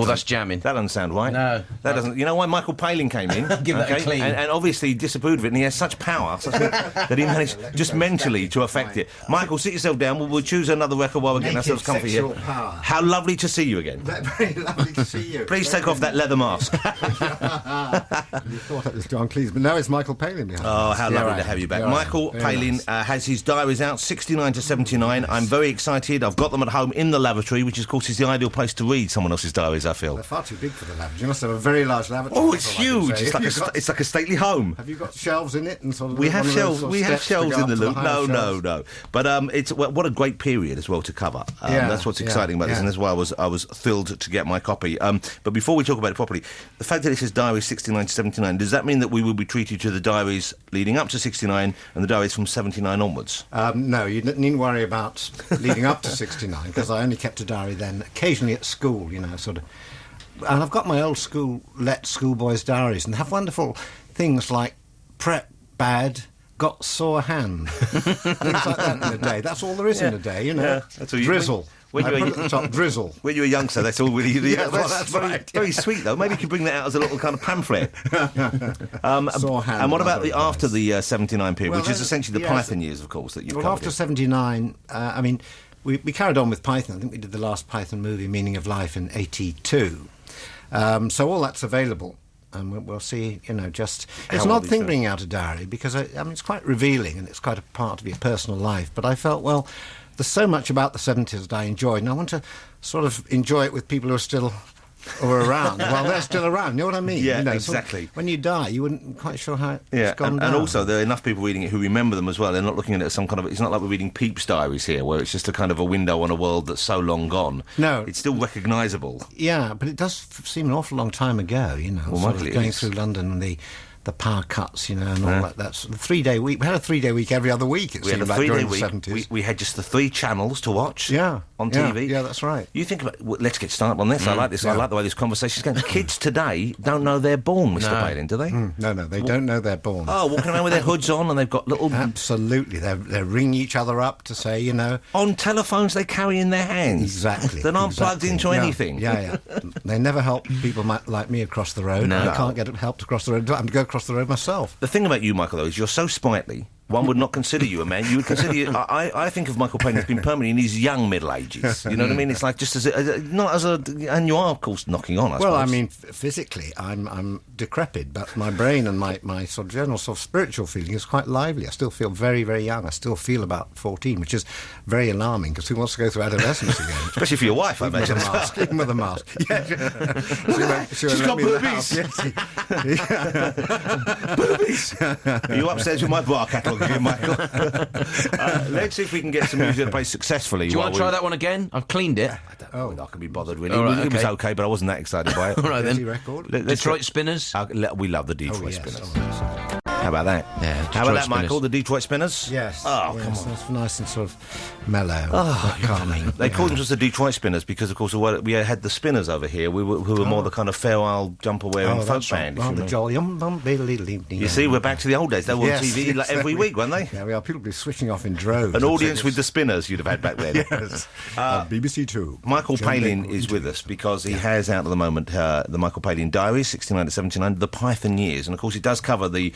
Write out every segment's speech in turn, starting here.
that's jamming. That doesn't sound right. No. That doesn't... You know why Michael Palin came in? Give that a clean. And obviously disapproved of it, and he has such power that he managed just mentally to affect it. Michael, sit yourself down. We'll choose another record while we're getting ourselves comfy here. Power. How lovely to see you again. Very lovely to see you. Please take off that leather mask. You thought it was John Cleese, but now it's Michael Palin behind Oh, us. how lovely to have you back. Michael Palin has his diaries out, 69 to 79. I'm very excited. I've got them at home in the lavatory, which, of course, is the ideal place to read someone else's diaries, I feel. They're far too big for the lavatory. You must have a very large lavatory. Oh, it's huge. It's like a stately home. Have you got shelves in it? And sort of We have shelves. Sort of We have shelves in the loop. No. But it's what a great period as well to cover. That's what's exciting about this, and that's why I was thrilled to get my copy. But before we talk about it properly, the fact that it says Diaries 69 to 79, does that mean that we will be treated to the diaries leading up to 69 and the diaries from 79 onwards? No, you needn't worry about leading up to 69, because I only kept a diary then, occasionally at school, sort of. And I've got my old schoolboys' diaries, and they have wonderful things like prep bad, got sore hand, things like that in a day. That's all there is in a day, Yeah, that's all drizzle. When I put at the top, drizzle. When you were a youngster, that's all really... that's right. Very sweet, though. Maybe you could bring that out as a little kind of pamphlet. Sore hand. And what about after the 79 period, which is essentially the yes. Python years, of course, that you've covered? Well, after 79, we carried on with Python. I think we did the last Python movie, Meaning of Life, in 82. So all that's available. And we'll see, it's an odd thing bringing out a diary, because it's quite revealing and it's quite a part of your personal life. But I felt, well, there's so much about the 70s that I enjoyed, and I want to sort of enjoy it with people who are still around. Well, they're still around, you know what I mean? Yeah, exactly. Sort of, when you die, you wouldn't quite sure how it's gone down. And also, there are enough people reading it who remember them as well. They're not looking at it as some kind of... It's not like we're reading Pepys' diaries here, where it's just a kind of a window on a world that's so long gone. No. It's still recognisable. Yeah, but it does seem an awful long time ago, Well, sort of going through London and the power cuts, and all that. That's the 3-day week. We had a 3-day week every other week, it seemed like, during the 70s. We had just the 3 channels to watch on TV. Yeah, that's right. You think about... let's get started on this. I like this. Yeah. I like the way this conversation's going. Kids today don't know they're born, Mr. Palin, do they? No, they don't know they're born. Oh, walking around with their hoods on, and they've got little... Absolutely. They're ringing each other up to say, On telephones they carry in their hands. Exactly. They're not plugged into anything. Yeah. They never help people like me across the road. No. I can't get helped across the road. I have to go across the road myself. The thing about you, Michael, though, is you're so sprightly. One would not consider you a man. You would consider you... I think of Michael Palin as being permanently in his young middle ages. You know what I mean? It's like just not as a... And you are, of course, knocking on, I suppose. Well, I mean, physically, I'm decrepit, but my brain and my sort of general sort of spiritual feeling is quite lively. I still feel very, very young. I still feel about 14, which is very alarming, because who wants to go through adolescence again? Especially for your wife, I imagine. Even with a mask. Yeah. She's got boobies. Boobies. Are you upstairs with my bra catalogue again, Michael? Let's see if we can get some music to play successfully. Do you want to try that one again? I've cleaned it. I can be bothered, really. Right, it was okay, but I wasn't that excited by it. All right, then. Record? Detroit Spinners? We love the Detroit Spinners. Oh, How about that? Yeah, How about that, Spinners. Michael? The Detroit Spinners? yes. Oh, yes, come on. That's nice and sort of mellow, calming. They called them just the Detroit Spinners because, of course, we had the Spinners over here, who were more the kind of farewell jumper-wearing folk band. You see, we're back to the old days. They were on TV every week, weren't they? Yeah, we are. People be switching off in droves. An audience with the Spinners you'd have had back then. Yes. BBC Two. Michael Palin is with us because he has out at the moment the Michael Palin Diaries, 69 to 79, the Python years. And, of course, it does cover the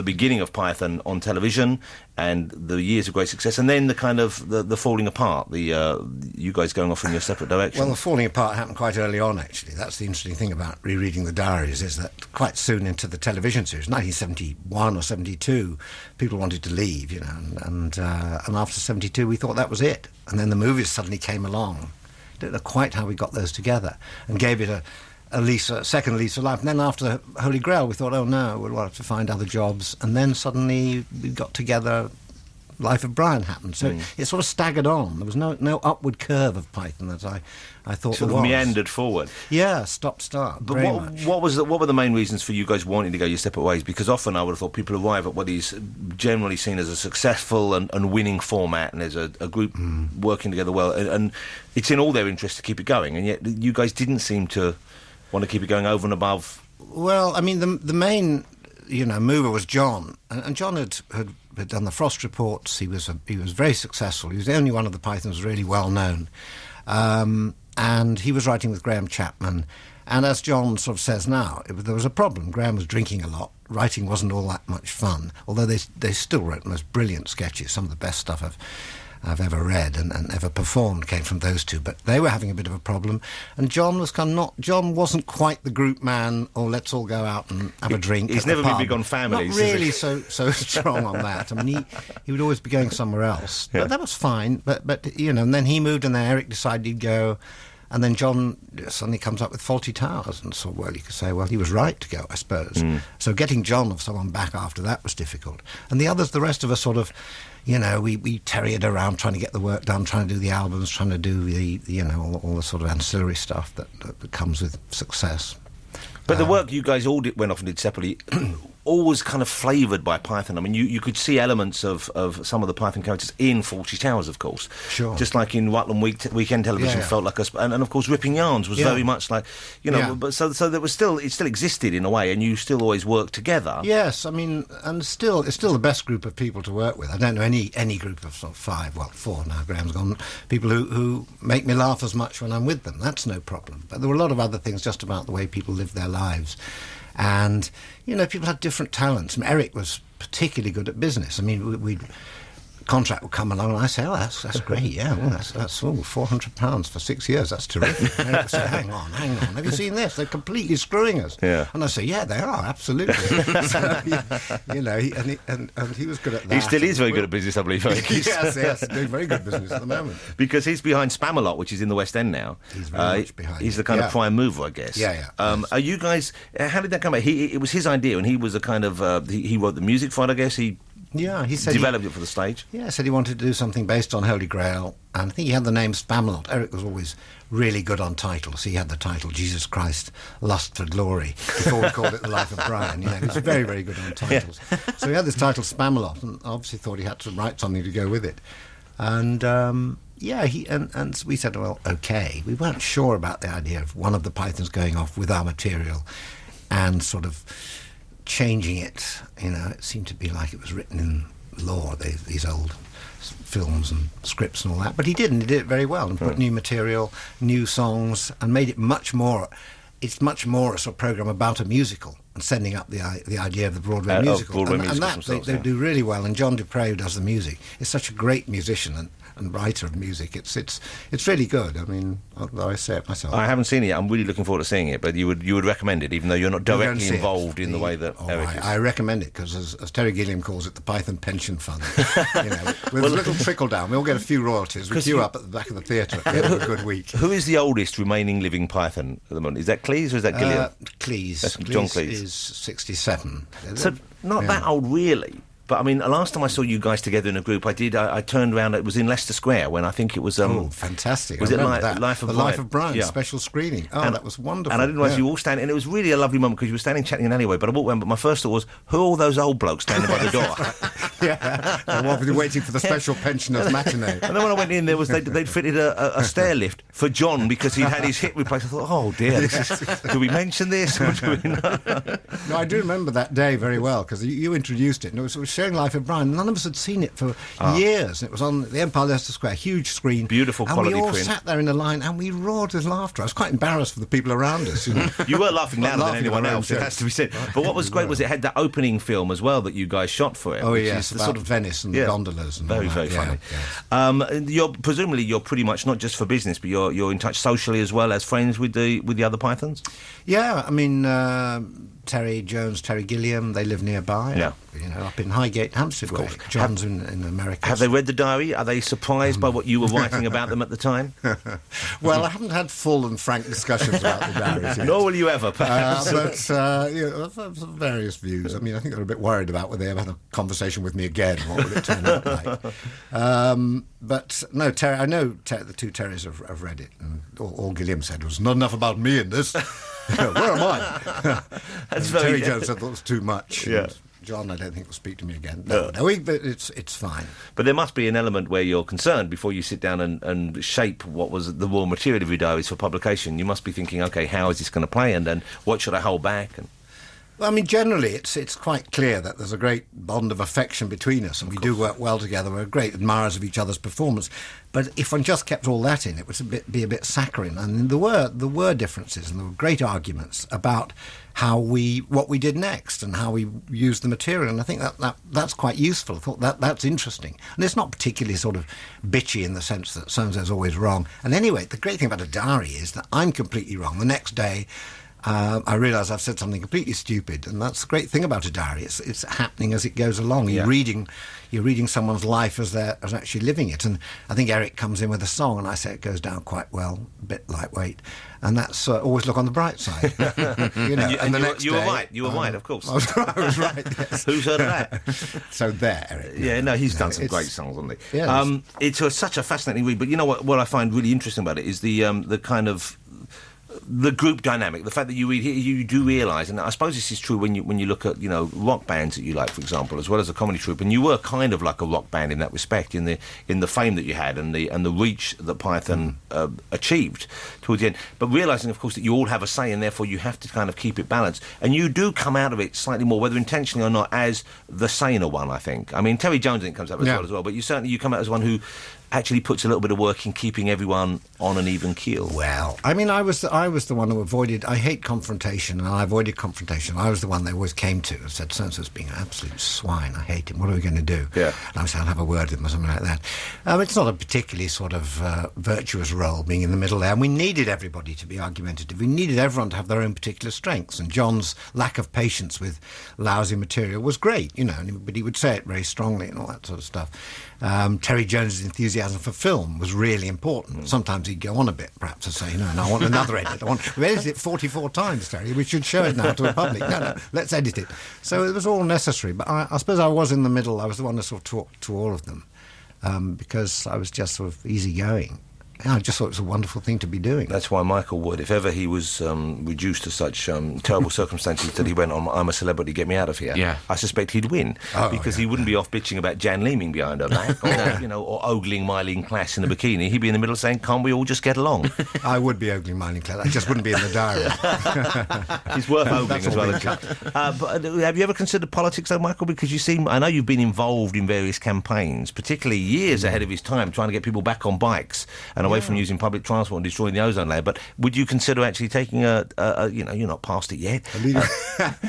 beginning of Python on television and the years of great success, and then the kind of the falling apart, you guys going off in your separate directions. Well, the falling apart happened quite early on, actually. That's the interesting thing about rereading the diaries, is that quite soon into the television series, 1971 or 72, people wanted to leave, and after 72 we thought that was it. And then the movies suddenly came along. Don't know quite how we got those together, and gave it a second lease of life. And then after the Holy Grail, we thought, oh no, we'll have to find other jobs. And then suddenly we got together, Life of Brian happened. So it sort of staggered on. There was no upward curve of Python that I thought sort there of was. meandered forward. Yeah, stop-start. But what were the main reasons for you guys wanting to go your separate ways? Because often I would have thought people arrive at what is generally seen as a successful and winning format, and there's a group working together well, and it's in all their interest to keep it going, and yet you guys didn't seem to want to keep it going over and above. Well, I mean, the main, mover was John, and John had done the Frost reports. He was very successful. He was the only one of the Pythons really well known, and and he was writing with Graham Chapman. And as John sort of says now, there was a problem. Graham was drinking a lot. Writing wasn't all that much fun, although they still wrote the most brilliant sketches. Some of the best stuff I've ever read and ever performed came from those two. But they were having a bit of a problem, and John wasn't quite the group man, or let's all go out and have a drink. He's never been big on families. Not really so strong on that. I mean, he would always be going somewhere else. Yeah. But that was fine. But and then he moved, and then Eric decided he'd go. And then John suddenly comes up with Fawlty Towers, and so, well, you could say, well, he was right to go, I suppose. So getting John or someone back after that was difficult. And the rest of us sort of, we terriered around trying to get the work done, trying to do the albums, trying to do the all the sort of ancillary stuff that comes with success. But the work you guys all went off and did separately, always kind of flavoured by Python. I mean, you could see elements of some of the Python characters in Fawlty Towers, of course. Sure. Just like in Rutland Weekend Television felt like and of course Ripping Yarns was very much like, but so there was it still existed in a way, and you still always worked together. Yes, I mean, and it's still the best group of people to work with. I don't know any group of sort of 5, well, 4 now, Graham's gone, people who make me laugh as much when I'm with them. That's no problem. But there were a lot of other things just about the way people live their lives. And, people had different talents. I mean, Eric was particularly good at business. I mean, contract would come along and I say, oh, that's great, yeah, well, that's £400 for 6 years, that's terrific. And Eric would say, hang on, have you seen this? They're completely screwing us. Yeah. And I say, yeah, they are, absolutely. So, he was good at that. He still is very good at business, I believe. Yes, doing very good business at the moment. Because he's behind Spamalot, which is in the West End now. He's very much behind. He's the kind of prime mover, I guess. Yeah. Are you guys, how did that come about? It was his idea, and he was a kind of, he wrote the music for it, I guess. He said developed it for the stage. Yeah, he said he wanted to do something based on Holy Grail, and I think he had the name Spamalot. Eric was always really good on titles. He had the title Jesus Christ, Lust for Glory, before we called it The Life of Brian. He was very, very good on titles. Yeah. So he had this title Spamalot, and obviously thought he had to write something to go with it. And and we said, well, okay. We weren't sure about the idea of one of the Pythons going off with our material and sort of changing it. It seemed to be like it was written in law, these old films and scripts and all that. But he did, and he did it very well, and put new material, new songs, and made it much more. It's much more a sort of programme about a musical and sending up the idea of the Broadway musical. And that they do really well. And John Dupre, who does the music, is such a great musician and writer of music. It's really good. I mean, I say it myself. I haven't seen it yet. I'm really looking forward to seeing it. But you would recommend it, even though you're not directly involved in the way that Eric is. I recommend it because, as Terry Gilliam calls it, the Python Pension Fund. With a little trickle down, we all get a few royalties. We queue up at the back of the theatre at the end of a good week. Who is the oldest remaining living Python at the moment? Is that Cleese or is that Gilliam? Cleese. That's John Cleese. Is 67. So not that old, really. But I mean, last time I saw you guys together in a group, I turned around. It was in Leicester Square when I think it was. Fantastic! Was it Life of Brian? Life of Brian special screening? Oh, that was wonderful. And I didn't realise you all standing, and it was really a lovely moment because you were standing chatting in an alleyway. But I walked around. But my first thought was, who are all those old blokes standing by the door? They're waiting for the special pensioners matinee. And then when I went in, they'd fitted a stair lift for John because he'd had his hip replaced. I thought, oh dear, do we mention this? Or do we not? No, I do remember that day very well because you introduced it, and it was showing Life of Brian. None of us had seen it for years. It was on the Empire Leicester Square, huge screen. Beautiful quality print. And we all print. sat there in a line and we roared with laughter. I was quite embarrassed for the people around us. You were laughing louder than anyone else, it has to be said. But what was great was it had that opening film as well that you guys shot for it. Oh, yes, about sort of Venice and the gondolas. And very, very funny. Yes. Presumably you're pretty much not just for business, but you're in touch socially as well as friends with the other Pythons? Yeah, I mean... Terry Jones, Terry Gilliam, they live nearby. Up in Highgate, Hampstead way. John's in America. Have they read the diary? Are they surprised by what you were writing about them at the time? Well, I haven't had full and frank discussions about the diaries yet. Nor will you ever, perhaps. I've various views. I mean, I think they're a bit worried about whether they ever have a conversation with me again. What will it turn out like? But no, Terry. I know the two Terrys have read it, and all Gilliam said was not enough about me in this. Where am I? Terry Jones said that was too much. Yeah. John, I don't think will speak to me again. No, but it's fine. But there must be an element where you're concerned before you sit down and shape what was the raw material of your diaries for publication. You must be thinking, okay, how is this going to play, and then what should I hold back? And Well, I mean, generally, it's quite clear that there's a great bond of affection between us, and we do work well together. We're great admirers of each other's performance. But if one just kept all that in, it would be a bit saccharine. And there were differences, and there were great arguments about what we did next and how we used the material. And I think that's quite useful. I thought that's interesting. And it's not particularly sort of bitchy in the sense that so-and-so's always wrong. And anyway, the great thing about a diary is that I'm completely wrong. The next day, I realise I've said something completely stupid, and that's the great thing about a diary. It's happening as it goes along. Yeah. You're reading someone's life as they're actually living it. And I think Eric comes in with a song, and I say it goes down quite well, a bit lightweight, and that's always look on the bright side. You were right. You were right, of course. I was right. Yes. Who's heard of that? So there, Eric. Yeah, no, he's done some great songs, hasn't he? Yeah, it's such a fascinating read. But you know what I find really interesting about it is the kind of the group dynamic, the fact that you do realise, and I suppose this is true when you look at rock bands that you like, for example, as well as a comedy troupe, and you were kind of like a rock band in that respect, in the fame that you had and the reach that Python achieved towards the end. But realising, of course, that you all have a say, and therefore you have to kind of keep it balanced, and you do come out of it slightly more, whether intentionally or not, as the saner one. I think. I mean, Terry Jones comes up as well, but you come out as one who actually puts a little bit of work in keeping everyone on an even keel. Well, I mean, I was the one who avoided. I hate confrontation, and I avoided confrontation. I was the one they always came to and said, "So-and-so's being an absolute swine. I hate him. What are we going to do?" Yeah. And I would say, "I'll have a word with him," or something like that. It's not a particularly sort of virtuous role being in the middle there. And we needed everybody to be argumentative. We needed everyone to have their own particular strengths. And John's lack of patience with lousy material was great, but he would say it very strongly and all that sort of stuff. Terry Jones's enthusiasm for film was really important. Sometimes he'd go on a bit, perhaps, to say, no, I want another edit. We've edited it 44 times, Terry. We should show it now to the public. No, let's edit it. So it was all necessary. But I suppose I was in the middle. I was the one to sort of talk to all of them because I was just sort of easygoing. I just thought it was a wonderful thing to be doing. That's why Michael would, if ever he was reduced to such terrible circumstances that he went on "I'm a Celebrity, Get Me Out of Here," I suspect he'd win, because he wouldn't be off bitching about Jan Leeming behind her back, or ogling Mylene Klass in a bikini. He'd be in the middle saying, "Can't we all just get along?" I would be ogling Mylene Klass. I just wouldn't be in the diary. He's worth ogling as well. But have you ever considered politics, though, Michael? Because I know you've been involved in various campaigns, particularly years ahead of his time, trying to get people back on bikes and away from using public transport and destroying the ozone layer. But would you consider actually taking you're not past it yet,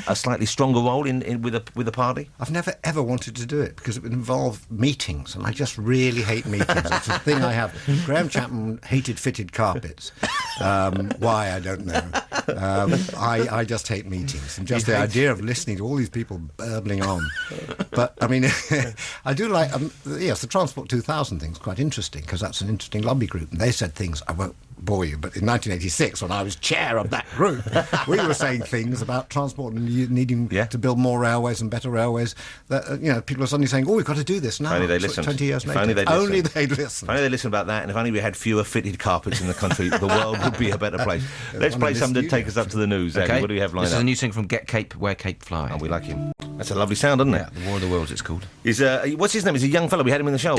a slightly stronger role with a party? I've never ever wanted to do it because it would involve meetings, and I just really hate meetings. It's a thing I have. Graham Chapman hated fitted carpets. Why, I don't know. I just hate meetings, and just the idea of listening to all these people burbling on. But I mean, I do like the Transport 2000 thing's quite interesting, because that's an interesting lobby group, and they said things, I won't bore you, but in 1986, when I was chair of that group, we were saying things about transport and needing to build more railways and better railways, that people are suddenly saying, we've got to do this now. If only they listened. 20 years later. If only they'd listen. If only they listened about that, and if only we had fewer fitted carpets in the country, the world would be a better place. Let's play something to take us up to the news. Okay. What do we have lined up? This is a new thing from Get Cape, Wear Cape, Fly. Oh, we like him. That's a lovely sound, isn't it? Yeah, the War of the Worlds, it's called. What's his name? He's a young fellow. We had him in the show.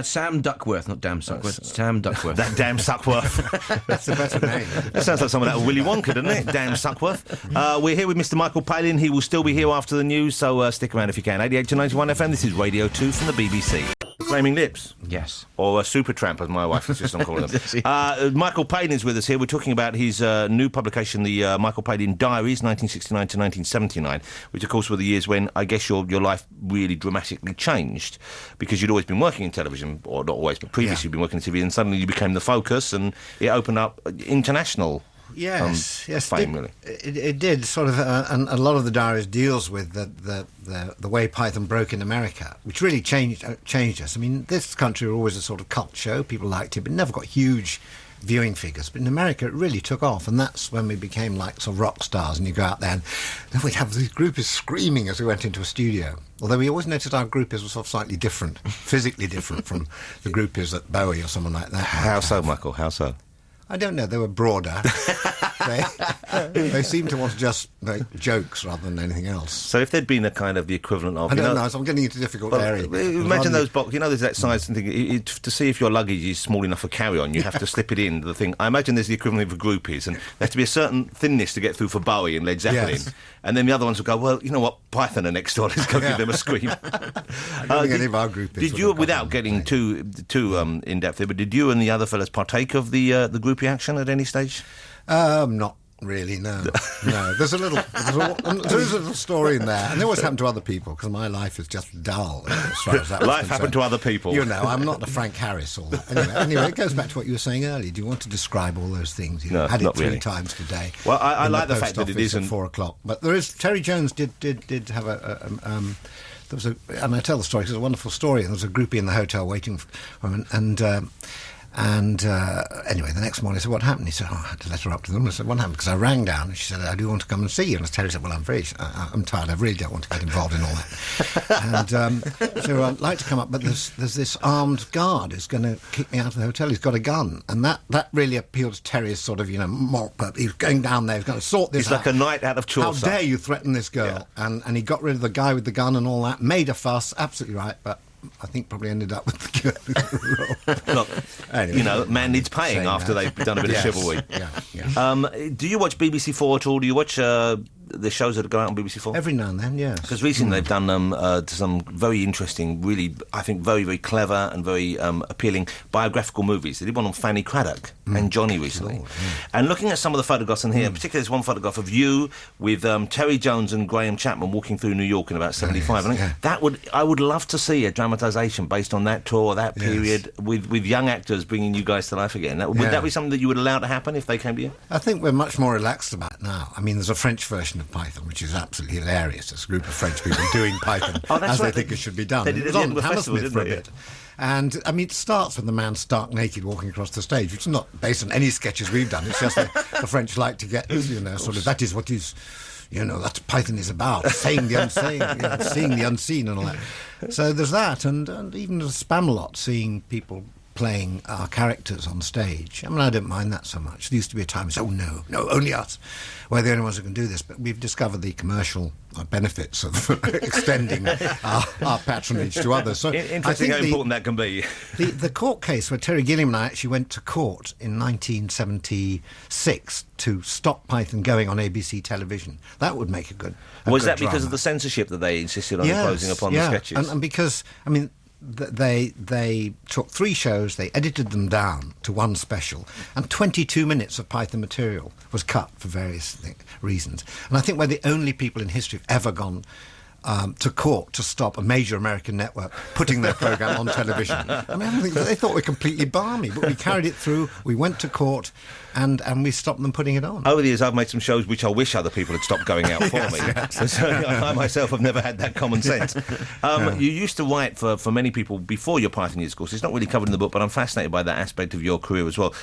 Sam Duckworth, not Damn Suckworth. Sam Duckworth. That Damn Suckworth. That's a better name. That sounds like someone out of Willy Wonka, doesn't it? Damn Suckworth. We're here with Mr. Michael Palin. He will still be here after the news, so stick around if you can. 88 to 91 FM. This is Radio 2 from the BBC. Flaming Lips. Yes. Or Supertramp, as my wife insists on calling them. Michael Palin is with us here. We're talking about his new publication, the Michael Palin Diaries, 1969 to 1979, which, of course, were the years when I guess your life really dramatically changed, because you'd always been working in television, or not always, but previously you'd been working in TV, and suddenly you became the focus, and it opened up international fame, really. It did, sort of, and a lot of the Diaries deals with the way Python broke in America, which really changed us. I mean, this country was always a sort of cult show. People liked it, but never got huge viewing figures. But in America, it really took off, and that's when we became like sort of rock stars. And you go out there, and then we'd have these groupies screaming as we went into a studio. Although we always noticed our groupies were sort of slightly different, physically different from the groupies at Bowie or someone like that. How so, Michael? How so? I don't know. They were broader. They seem to want to just make jokes rather than anything else. So if there'd been a kind of the equivalent of... I don't know, so I'm getting into a difficult area. Imagine those boxes, there's that size thing, to see if your luggage is small enough for carry-on, you have to slip it in the thing. I imagine there's the equivalent of groupies, and there has to be a certain thinness to get through for Bowie and Led Zeppelin. Yes. And then the other ones will go, well, you know what, Python are next door, let's go give them a scream. I don't think any of our groupies did you, without getting too in-depth here, but did you and the other fellas partake of the groupie action at any stage? Not really, no. No, there is a little story in there, and it always happened to other people, because my life is just dull as far as that was Life happened to other people. I'm not a Frank Harris or that. Anyway, it goes back to what you were saying earlier. Do you want to describe all those things? You No, had it not 3 really. times today. Well, I like the post fact that it office isn't... at 4 o'clock. But there is... Terry Jones did have there was a... And I tell the story because it's a wonderful story. And there was a groupie in the hotel waiting for him, and anyway, the next morning I said, what happened? He said, I had to let her up to them. I said, what happened? Because I rang down and she said, I do want to come and see you. And Terry said, well, I'm tired. I really don't want to get involved in all that. And so I'd like to come up, but there's this armed guard who's going to kick me out of the hotel. He's got a gun. And that really appealed to Terry as sort of, moral purpose. He was going down there. He was going to sort this out. He's like a knight out of Chaucer. How dare you threaten this girl? Yeah. And he got rid of the guy with the gun and all that, made a fuss, absolutely right, but I think probably ended up with the girl. Look, anyway, man needs paying after they've done a bit of chivalry. Yeah. Do you watch BBC 4 at all? Do you watch the shows that go out on BBC 4? Every now and then, yes. Because recently they've done some very interesting, really, I think, very, very clever and very appealing biographical movies. They did one on Fanny Craddock and Johnny recently. Sure, yeah. And looking at some of the photographs in here, particularly there's one photograph of you with Terry Jones and Graham Chapman walking through New York in about 75. yes, I think I would love to see a dramatisation based on that tour, that period, with young actors bringing you guys to life again. Would that be something that you would allow to happen if they came to you? I think we're much more relaxed about it now. I mean, there's a French version of Python, which is absolutely hilarious. It's a group of French people doing Python as they think it should be done. They did It was it at on the end of the festival, Hammersmith for a didn't bit. And, I mean, it starts with the man stark naked walking across the stage, which is not based on any sketches we've done. It's just that the French like to get, sort of, that is what is... that's what Python is about, saying the unseen, seeing the unseen and all that. So there's that, and even the Spamalot, seeing people playing our characters on stage. I mean, I don't mind that so much. There used to be a time when no, only us. We're the only ones who can do this. But we've discovered the commercial benefits of extending our patronage to others. So interesting how important that can be. The court case where Terry Gilliam and I actually went to court in 1976 to stop Python going on ABC television. That would make a good Was that drama. because of the censorship that they insisted on imposing upon the sketches? And because, I mean, they took 3 shows, they edited them down to one special, and 22 minutes of Python material was cut for various reasons. And I think we're the only people in history who've ever gone to court to stop a major American network putting their programme on television. I mean, I think they thought we were completely balmy, but we carried it through, we went to court, and we stopped them putting it on. Over the years, I've made some shows which I wish other people had stopped going out for me. So I myself have never had that common sense. You used to write for many people before your Python years, of course. It's not really covered in the book, but I'm fascinated by that aspect of your career as well.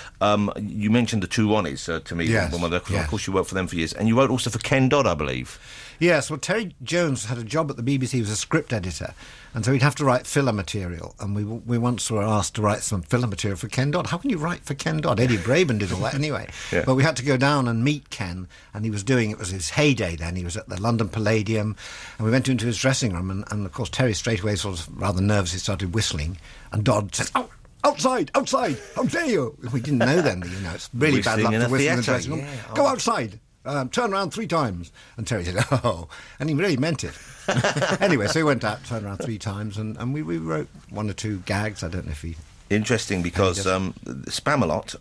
You mentioned the Two Ronnies to me. Yes, Of course, you worked for them for years. And you wrote also for Ken Dodd, I believe. Yes, well, Terry Jones had a job at the BBC. He was a script editor, and so he'd have to write filler material. And we once were asked to write some filler material for Ken Dodd. How can you write for Ken Dodd? Eddie Braben did all that anyway. Yeah. But we had to go down and meet Ken, and it was his heyday then. He was at the London Palladium, and we went into his dressing room, and of course Terry straight away, sort of rather nervous, he started whistling, and Dodd says, "Oh, outside, how dare you?" We didn't know then that, it's really bad luck to whistle in the dressing room. Go outside. Turn around 3 times. And Terry said, "Oh," and he really meant it. Anyway, so he went out, turned around 3 times, and we wrote 1 or 2 gags. I don't know if he... Interesting, because Spamalot,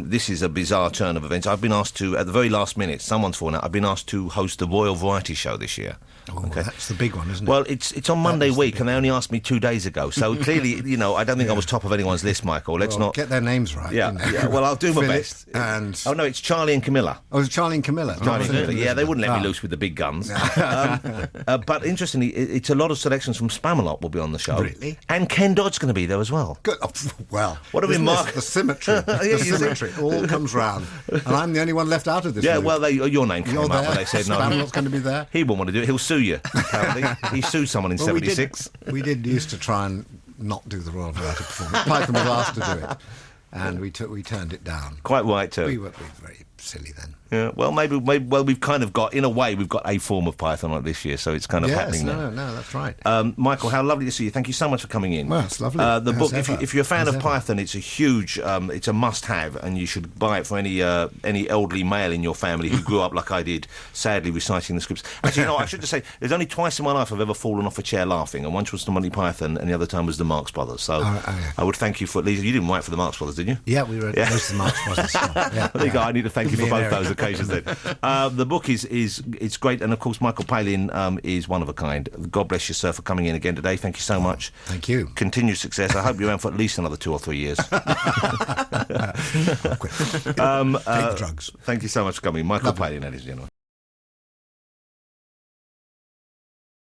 this is a bizarre turn of events. I've been asked to, at the very last minute, someone's fallen out, I've been asked to host the Royal Variety Show this year. Oh, okay. That's the big one, isn't it? Well, it's on Monday week, and they only asked me 2 days ago. So clearly, I don't think I was top of anyone's list, Michael. Let's not get their names right. Yeah. Well, I'll do my best. And oh no, it's Charlie and Camilla. Oh, it's Charlie and Camilla. Yeah, they wouldn't let me loose with the big guns. But interestingly, it's a lot of selections from Spamalot will be on the show. Really? And Ken Dodd's going to be there as well. Good. Oh, well, what a remark! The symmetry. The symmetry. It all comes round, and I'm the only one left out of this. Yeah, loop. well, your name came up, and they said no. Spamalot's going to be there. He won't want to do it. He'll sue you. Apparently, he sued someone in '76. We did used to try and not do the Royal Variety performance. Python was asked to do it, and we turned it down. Quite right too. We were very silly then. Yeah, well, maybe, well, we've kind of got, in a way, we've got a form of Python like this year, so it's kind of happening now. No, that's right. Michael, how lovely to see you. Thank you so much for coming in. Well, it's lovely. The book, if you're a fan of Python, it's a huge, it's a must-have, and you should buy it for any elderly male in your family who grew up like I did, sadly reciting the scripts. Actually, I should just say, there's only twice in my life I've ever fallen off a chair laughing, and once was the Monty Python, and the other time was the Marx Brothers. So I would thank you for at least. You didn't write for the Marx Brothers, did you? Yeah, we wrote most of the Marx Brothers stuff. Yeah, there you go. I need to thank you for both those occasions then. The book is it's great, and of course Michael Palin is one of a kind. God bless you, sir, for coming in again today. Thank you so much. Thank you. Continued success. I hope you're around for at least another 2 or 3 years. Take the drugs. Thank you so much for coming, Michael Palin, ladies and gentlemen.